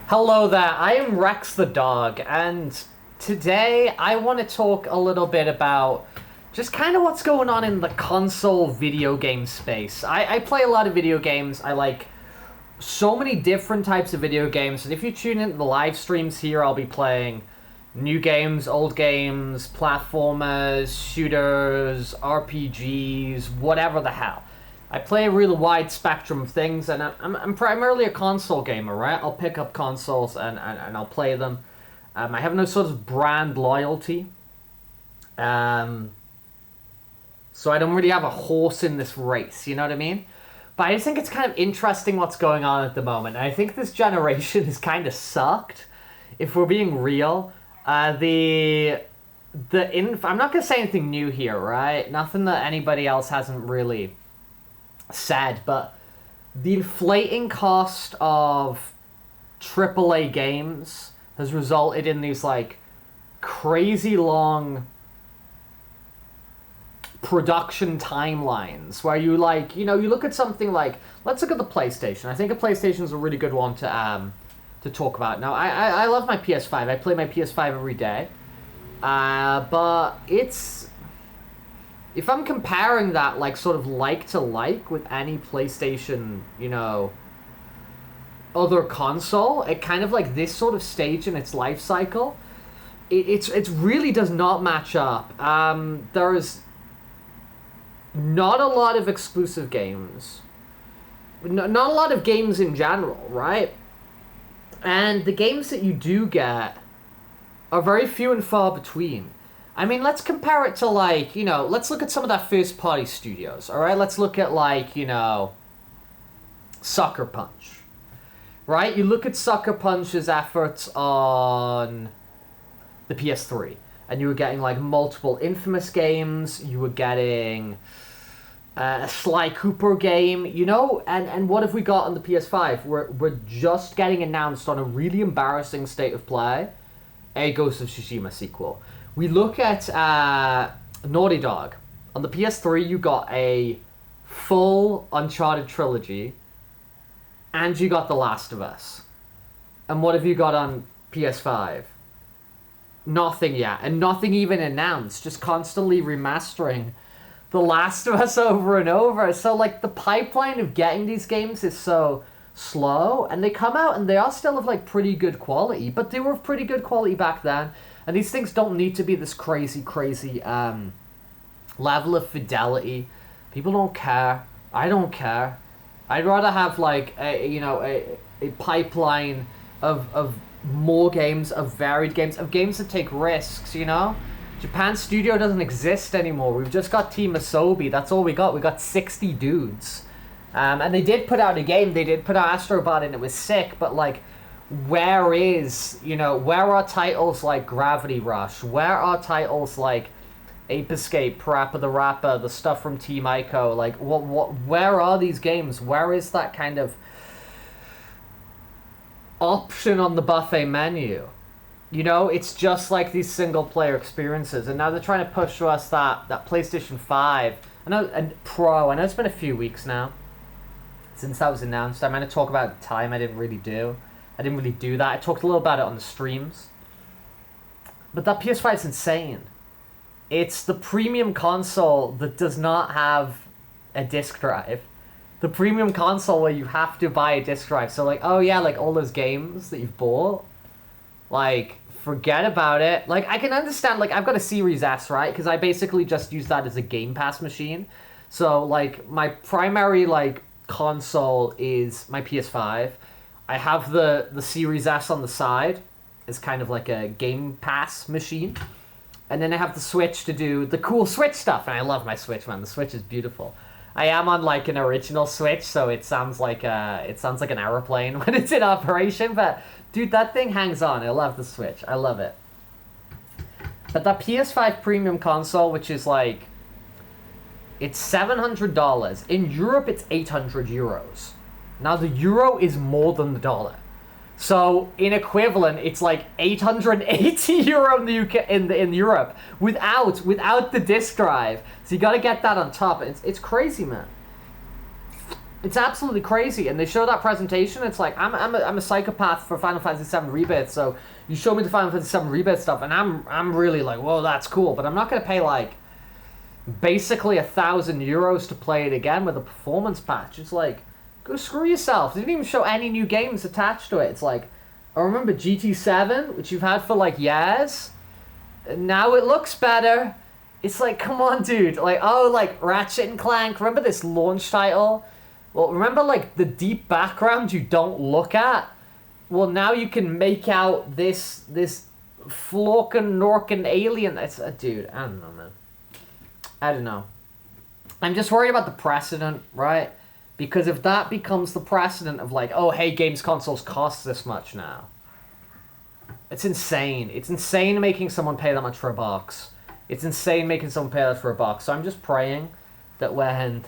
Hello there, I am Rex the dog, and today I want to talk a little bit about just kind of what's going on in the console video game space. I play a lot of video games. I like so many different types of video games, and if you tune into the live streams here, I'll be playing new games, old games, platformers, shooters, RPGs, whatever the hell. I play a really wide spectrum of things, and I'm primarily a console gamer, right? I'll pick up consoles and I'll play them. I have no sort of brand loyalty. So I don't really have a horse in this race, you know what I mean? But I just think it's kind of interesting what's going on at the moment. And I think this generation has kind of sucked, if we're being real. I'm not going to say anything new here, right? Nothing that anybody else hasn't really said, but the inflating cost of AAA games has resulted in these like crazy long production timelines where you you look at something like, let's look at the PlayStation. I think a PlayStation is a really good one to talk about. Now I love my PS5. I play my PS5 every day, but it's, if I'm comparing that like sort of like to like with any PlayStation, other console, it kind of like this sort of stage in its life cycle, it really does not match up. There is not a lot of exclusive games, not a lot of games in general, right? And the games that you do get are very few and far between. I mean, let's compare it to let's look at some of that first party studios, all right? Let's look at Sucker Punch, right? You look at Sucker Punch's efforts on the PS3, and you were getting multiple Infamous games, you were getting a Sly Cooper game, and what have we got on the PS5? We're just getting announced on a really embarrassing state of play, a Ghost of Tsushima sequel. We look at Naughty Dog. On the PS3, you got a full Uncharted trilogy, and you got The Last of Us. And what have you got on PS5? Nothing yet, and nothing even announced, just constantly remastering The Last of Us over and over. So the pipeline of getting these games is so slow, and they come out and they are still of pretty good quality, but they were of pretty good quality back then. And these things don't need to be this crazy level of fidelity. People don't care. I don't care. I'd rather have a pipeline of more games, of varied games, of games that take risks, Japan Studio doesn't exist anymore. We've just got Team Asobi. That's all we got. We got 60 dudes. And they did put out a game. They did put out Astrobot, and it was sick, but where are titles like Gravity Rush? Where are titles like Ape Escape, Parappa the Rapper, the stuff from Team Ico? Where are these games? Where is that kind of option on the buffet menu? It's just like these single player experiences, and now they're trying to push to us that PlayStation 5 and Pro. I know it's been a few weeks now since that was announced. I'm going to talk about the time. I didn't really do that. I talked a little about it on the streams. But that PS5 is insane. It's the premium console that does not have a disc drive. The premium console where you have to buy a disc drive. So all those games that you've bought, forget about it. I can understand, I've got a Series S, right? Because I basically just use that as a Game Pass machine. So, my primary, console is my PS5. I have the Series S on the side as kind of like a Game Pass machine. And then I have the Switch to do the cool Switch stuff. And I love my Switch, man. The Switch is beautiful. I am on an original Switch, so it sounds like an airplane when it's in operation. But dude, that thing hangs on. I love the Switch. I love it. But that PS5 premium console, which is it's $700. In Europe, it's 800 euros. Now, the euro is more than the dollar. So, in equivalent, it's 880 euro in the UK, in Europe, without the disc drive. So you got to get that on top. It's crazy, man. It's absolutely crazy, and they show that presentation. It's like I'm a psychopath for Final Fantasy VII Rebirth, so you show me the Final Fantasy VII Rebirth stuff, and I'm really like, whoa, that's cool. But I'm not gonna pay like basically €1,000 to play it again with a performance patch. It's like, go screw yourself. They didn't even show any new games attached to it. It's like, I remember GT7, which you've had for like years. Now it looks better. It's like, come on, dude. Like, oh, like Ratchet and Clank. Remember this launch title? Well, remember like the deep background you don't look at? Well, now you can make out this Florkin Norkin alien. That's dude. I don't know, man. I don't know. I'm just worried about the precedent, right? Because if that becomes the precedent of like, oh, hey, games consoles cost this much now. It's insane. It's insane making someone pay that much for a box. It's insane making someone pay that for a box. So I'm just praying that when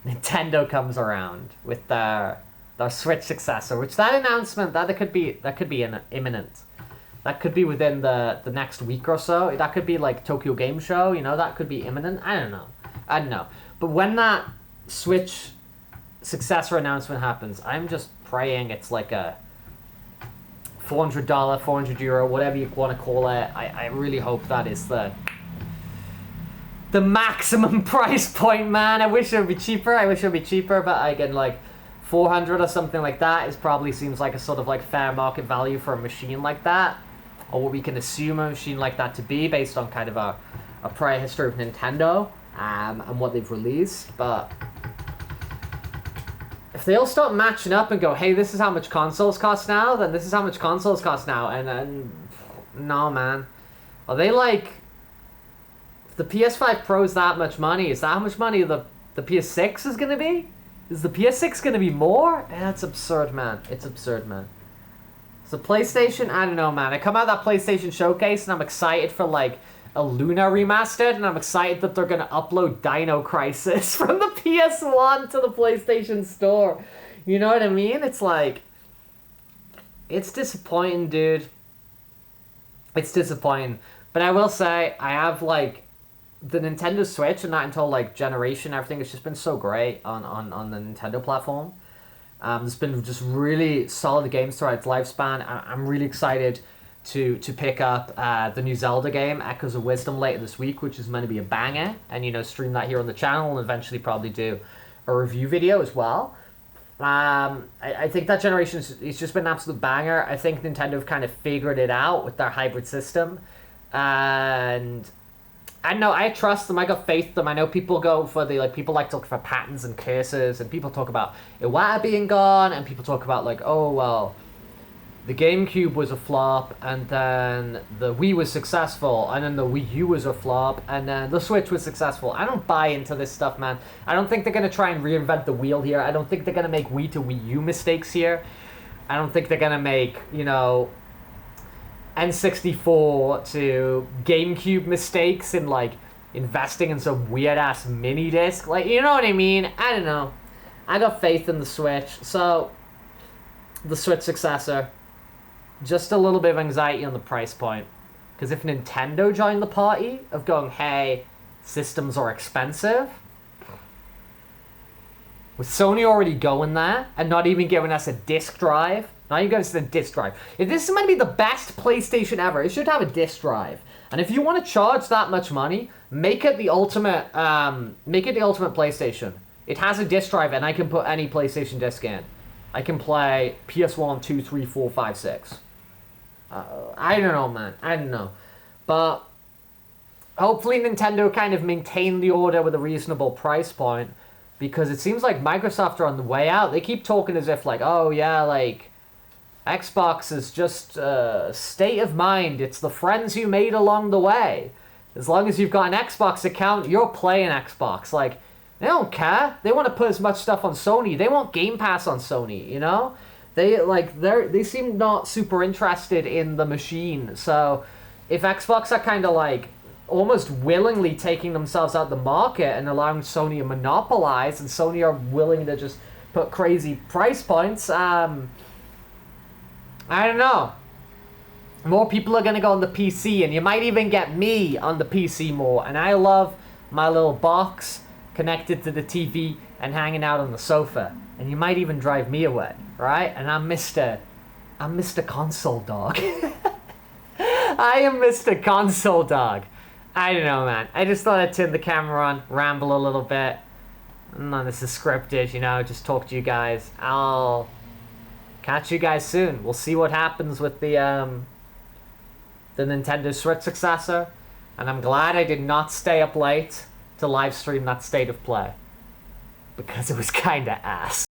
Nintendo comes around with their Switch successor, which that announcement, that could be imminent. That could be within the next week or so. That could be like Tokyo Game Show, you know, that could be imminent. I don't know. But when that Switch successor announcement happens, I'm just praying it's like a $400, €400, whatever you want to call it. I really hope that is the maximum price point, man. I wish it would be cheaper. But again, like 400 or something like that probably seems like a sort of like fair market value for a machine like that, or what we can assume a machine like that to be based on kind of a prior history of Nintendo and what they've released. But if they all start matching up and go, hey, this is how much consoles cost now, then this is how much consoles cost now, and no, man. Are they like, if the PS5 Pro's that much money, is that how much money the PS6 is gonna be? Is the PS6 gonna be more? That's absurd, man. It's absurd, man. So PlayStation, I don't know, man. I come out of that PlayStation showcase and I'm excited for like a Luna remastered, and I'm excited that they're gonna upload Dino Crisis from the PS1 to the PlayStation Store. You know what I mean? It's like, it's disappointing, dude. It's disappointing. But I will say, I have like the Nintendo Switch, and not until like generation, everything has just been so great on the Nintendo platform. There's been just really solid games throughout its lifespan. I'm really excited to pick up the new Zelda game, Echoes of Wisdom, later this week, which is meant to be a banger, and, you know, stream that here on the channel and eventually probably do a review video as well. I think that generation it's just been an absolute banger. I think Nintendo have kind of figured it out with their hybrid system, and I know I trust them. I got faith in them. I know people go for people like to look for patterns and curses, and people talk about Iwata being gone, and people talk about like, oh well, the GameCube was a flop, and then the Wii was successful, and then the Wii U was a flop, and then the Switch was successful. I don't buy into this stuff, man. I don't think they're going to try and reinvent the wheel here. I don't think they're going to make Wii to Wii U mistakes here. I don't think they're going to make, you know, N64 to GameCube mistakes in, like, investing in some weird-ass mini-disc. Like, you know what I mean? I don't know. I got faith in the Switch. So, the Switch successor. Just a little bit of anxiety on the price point. Because if Nintendo joined the party of going, hey, systems are expensive, with Sony already going there and not even giving us a disc drive, not even giving us a disc drive. If this is meant to be the best PlayStation ever, it should have a disc drive. And if you want to charge that much money, make it the ultimate PlayStation. It has a disc drive, and I can put any PlayStation disc in. I can play PS1, 2, 3, 4, 5, 6. I don't know, man. I don't know. But hopefully Nintendo kind of maintain the order with a reasonable price point, because it seems like Microsoft are on the way out. They keep talking as if like, oh yeah, like Xbox is just state of mind. It's the friends you made along the way. As long as you've got an Xbox account, you're playing Xbox. Like, they don't care. They want to put as much stuff on Sony. They want Game Pass on Sony, you know? They seem not super interested in the machine. So if Xbox are kind of like almost willingly taking themselves out of the market and allowing Sony to monopolize, and Sony are willing to just put crazy price points, I don't know. More people are going to go on the PC, and you might even get me on the PC more. And I love my little box connected to the TV and hanging out on the sofa, and you might even drive me away, right? And I'm Mr. Console Dog. I am Mr. Console Dog. I don't know, man. I just thought I'd turn the camera on, ramble a little bit. None of this is scripted, you know, just talk to you guys. I'll catch you guys soon. We'll see what happens with the Nintendo Switch successor. And I'm glad I did not stay up late to live stream that State of Play, because it was kinda ass.